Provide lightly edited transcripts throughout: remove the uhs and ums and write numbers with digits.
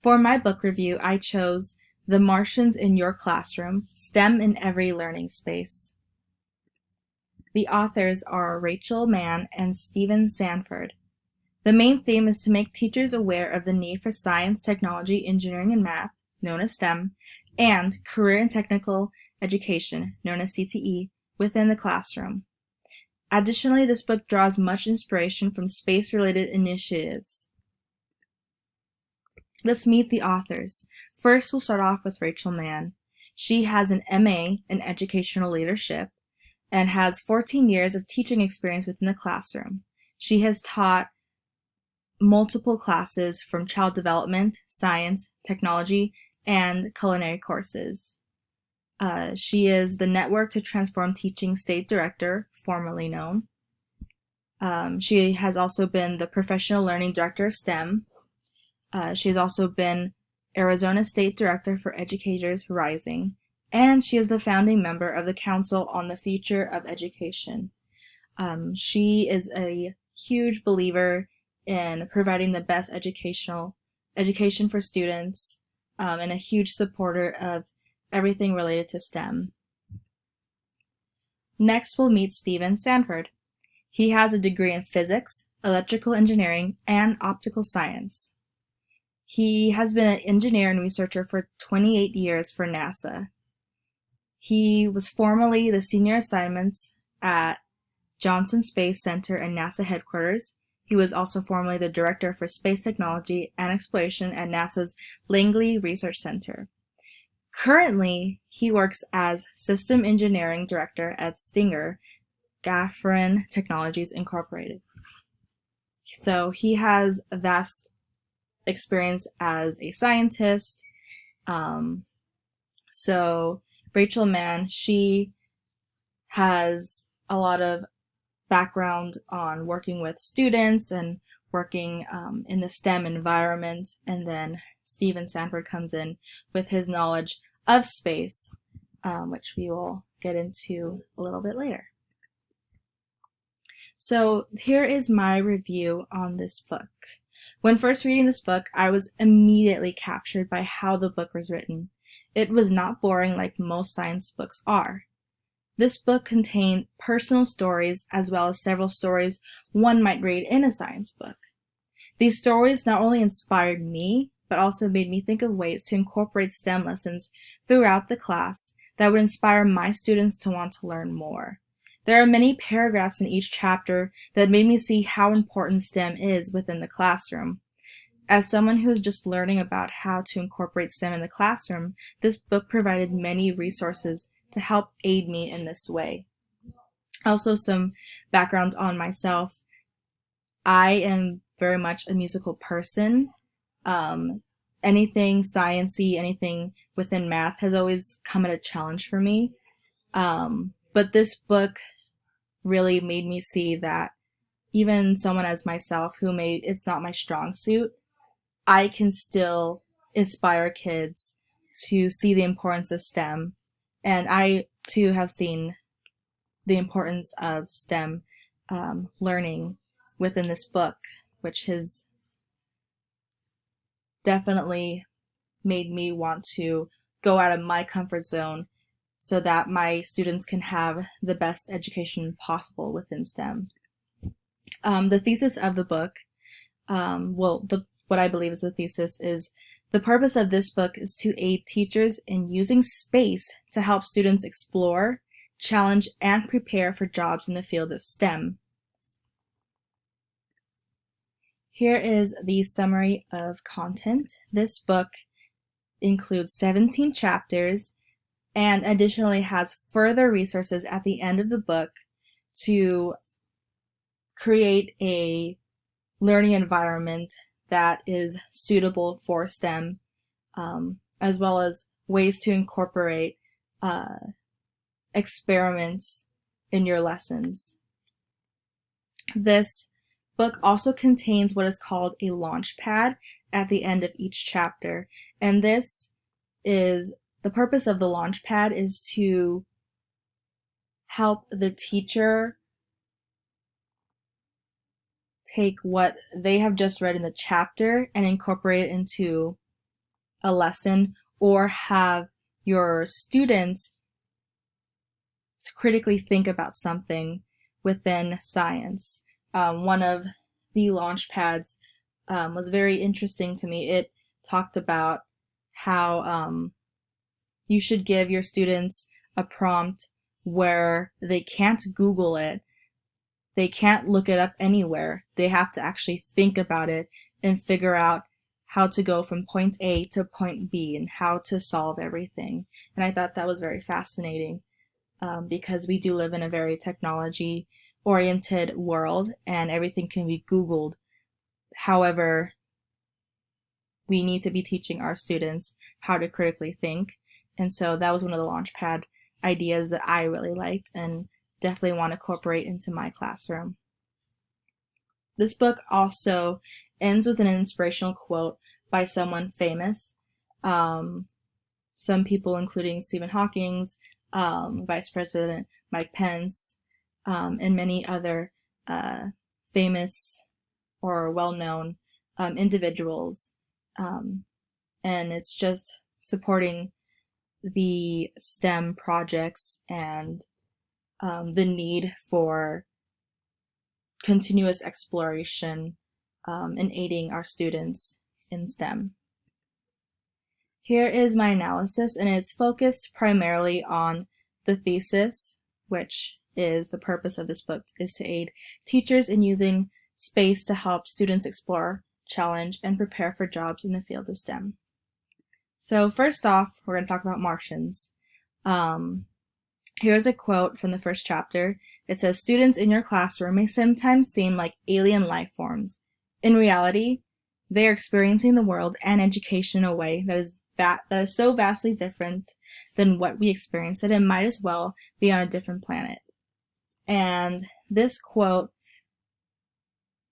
For my book review, I chose The Martians in Your Classroom: STEM in Every Learning Space. The authors are Rachel Mann and Stephen Sanford. The main theme is to make teachers aware of the need for science, technology, engineering, and math, known as STEM, and career and technical education, known as CTE, within the classroom. Additionally, this book draws much inspiration from space-related initiatives. Let's meet the authors. First, we'll start off with Rachel Mann. She has an MA in Educational Leadership and has 14 years of teaching experience within the classroom. She has taught multiple classes from child development, science, technology, and culinary courses. She is the Network to Transform Teaching State Director, formerly known. She has also been the Professional Learning Director of STEM. She has also been Arizona State Director for Educators Rising, and she is the founding member of the Council on the Future of Education. She is a huge believer in providing the best education for students, and a huge supporter of everything related to STEM. Next, we'll meet Stephen Sanford. He has a degree in physics, electrical engineering, and optical science. He has been an engineer and researcher for 28 years for NASA. He was formerly the senior assignments at Johnson Space Center and NASA headquarters. He was also formerly the director for space technology and exploration at NASA's Langley Research Center. Currently, he works as System Engineering Director at Stinger Gafferin Technologies Incorporated. So he has a vast experience as a scientist. So Rachel Mann, she has a lot of background on working with students and working in the STEM environment, and then Stephen Sanford comes in with his knowledge of space, which we will get into a little bit later. So here is my review on this book. When first reading this book, I was immediately captured by how the book was written. It was not boring like most science books are. This book contained personal stories as well as several stories one might read in a science book. These stories not only inspired me, but also made me think of ways to incorporate STEM lessons throughout the class that would inspire my students to want to learn more. There are many paragraphs in each chapter that made me see how important STEM is within the classroom. As someone who is just learning about how to incorporate STEM in the classroom, this book provided many resources to help aid me in this way. Also, some background on myself. I am very much a musical person. Anything science-y, anything within math has always come at a challenge for me. But this book really made me see that even someone as myself who it's not my strong suit, I can still inspire kids to see the importance of STEM. And I too have seen the importance of STEM learning within this book, which has definitely made me want to go out of my comfort zone so that my students can have the best education possible within STEM. The thesis of the book, what I believe is the thesis is, the purpose of this book is to aid teachers in using space to help students explore, challenge, and prepare for jobs in the field of STEM. Here is the summary of content. This book includes 17 chapters and additionally has further resources at the end of the book to create a learning environment that is suitable for STEM, as well as ways to incorporate experiments in your lessons. This book also contains what is called a launch pad at the end of each chapter, and the purpose of the launch pad is to help the teacher take what they have just read in the chapter and incorporate it into a lesson or have your students critically think about something within science. One of the launch pads was very interesting to me. It talked about how you should give your students a prompt where they can't Google it, they can't look it up anywhere. They have to actually think about it and figure out how to go from point A to point B and how to solve everything. And I thought that was very fascinating because we do live in a very technology-oriented world and everything can be Googled. However, we need to be teaching our students how to critically think. And so that was one of the Launchpad ideas that I really liked and definitely want to incorporate into my classroom. This book also ends with an inspirational quote by someone famous. Some people, including Stephen Hawking, Vice President Mike Pence, and many other famous or well-known individuals. And it's just supporting the STEM projects and the need for continuous exploration and aiding our students in STEM. Here is my analysis, and it's focused primarily on the thesis, which is the purpose of this book, is to aid teachers in using space to help students explore, challenge, and prepare for jobs in the field of STEM. So first off, we're going to talk about Martians. Here's a quote from the first chapter. It says, "Students in your classroom may sometimes seem like alien life forms. In reality, they are experiencing the world and education in a way that is so vastly different than what we experience that it might as well be on a different planet." And this quote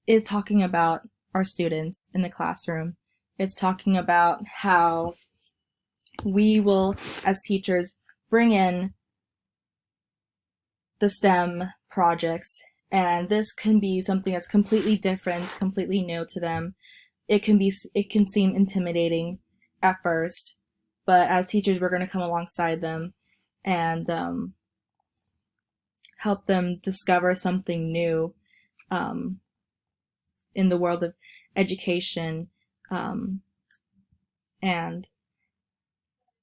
is talking about our students in the classroom. It's talking about how we will, as teachers, bring in the STEM projects, and this can be something that's completely different, completely new to them. It can seem intimidating at first, but as teachers, we're going to come alongside them and help them discover something new in the world of education, and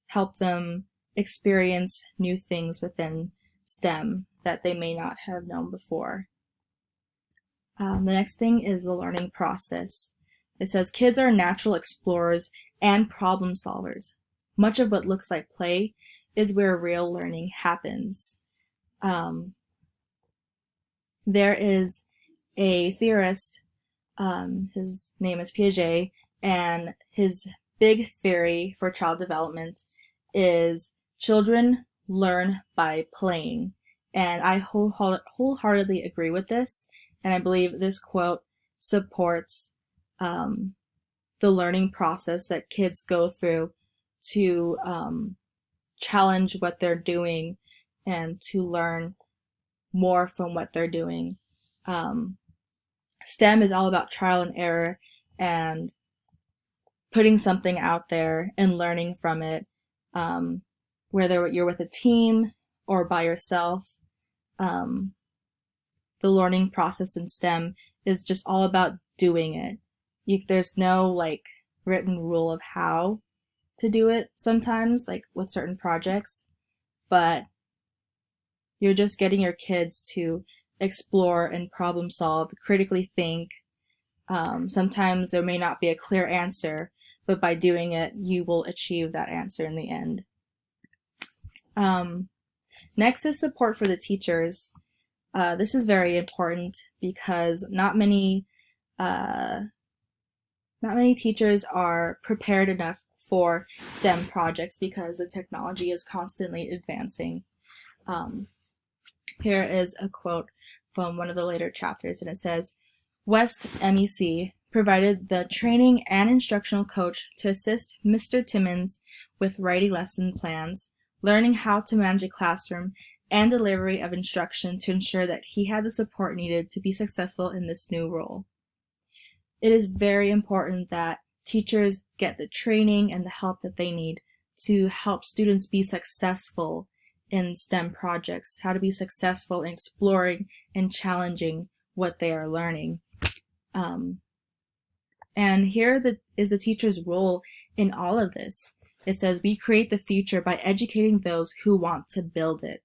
help them experience new things within STEM that they may not have known before. The next thing is the learning process. It says, "Kids are natural explorers and problem solvers. Much of what looks like play is where real learning happens." There is a theorist, his name is Piaget, and his big theory for child development is children learn by playing. And I wholeheartedly agree with this, and I believe this quote supports the learning process that kids go through to challenge what they're doing and to learn more from what they're doing. STEM is all about trial and error and putting something out there and learning from it, whether you're with a team or by yourself. The learning process in STEM is just all about doing it. There's no written rule of how to do it sometimes, like with certain projects, but you're just getting your kids to explore and problem solve, critically think. Sometimes there may not be a clear answer, but by doing it, you will achieve that answer in the end. Next is support for the teachers. This is very important because not many teachers are prepared enough for STEM projects because the technology is constantly advancing. Here is a quote from one of the later chapters, and it says, "West MEC provided the training and instructional coach to assist Mr. Timmons with writing lesson plans, learning how to manage a classroom, and delivery of instruction to ensure that he had the support needed to be successful in this new role." It is very important that teachers get the training and the help that they need to help students be successful in STEM projects, how to be successful in exploring and challenging what they are learning. And here is the teacher's role in all of this. It says, we create the future by educating those who want to build it.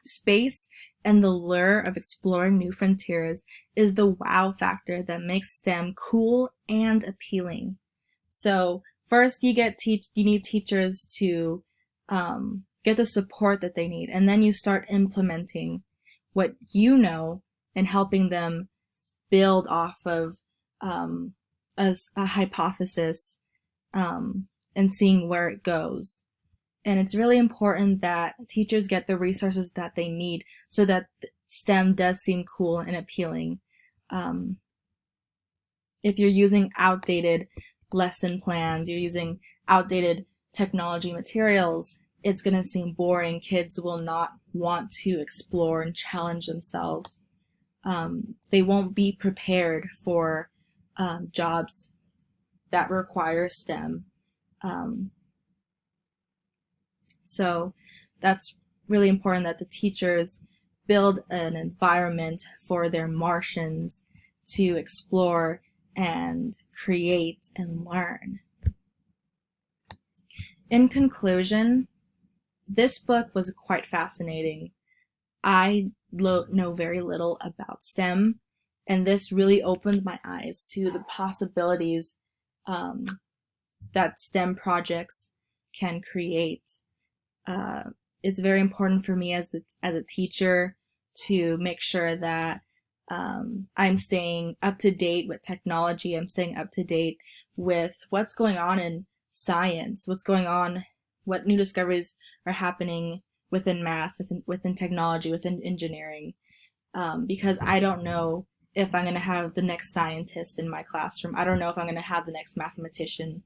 Space and the lure of exploring new frontiers is the wow factor that makes STEM cool and appealing. So first you need teachers to get the support that they need, and then you start implementing what you know and helping them build off of a hypothesis and seeing where it goes. And it's really important that teachers get the resources that they need so that STEM does seem cool and appealing. If you're using outdated lesson plans, you're using outdated technology materials, it's going to seem boring. Kids will not want to explore and challenge themselves. They won't be prepared for jobs that require STEM. So that's really important that the teachers build an environment for their Martians to explore and create and learn. In conclusion, this book was quite fascinating. I know very little about STEM, and this really opened my eyes to the possibilities that STEM projects can create. It's very important for me as a teacher to make sure that I'm staying up to date with technology. I'm staying up to date with what's going on in science, what's going on, what new discoveries are happening within math, within technology, within engineering, because I don't know if I'm going to have the next scientist in my classroom. I don't know if I'm going to have the next mathematician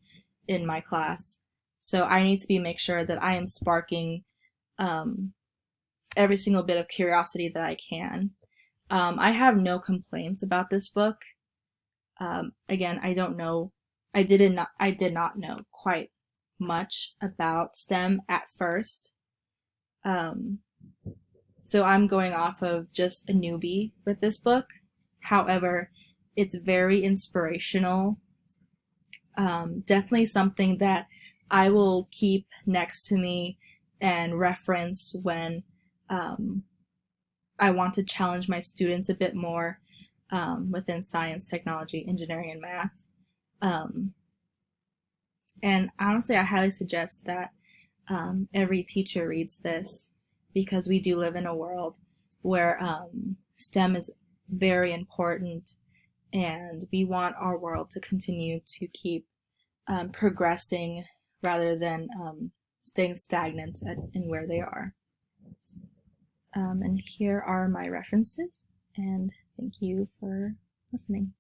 in my class. So I need to make sure that I am sparking every single bit of curiosity that I can. I have no complaints about this book. Again, I did not know quite much about STEM at first. So I'm going off of just a newbie with this book. However, it's very inspirational. Definitely something that I will keep next to me and reference when I want to challenge my students a bit more within science, technology, engineering, and math. And honestly, I highly suggest that every teacher reads this, because we do live in a world where STEM is very important, and we want our world to continue to keep progressing rather than staying stagnant in where they are. And here are my references, and thank you for listening.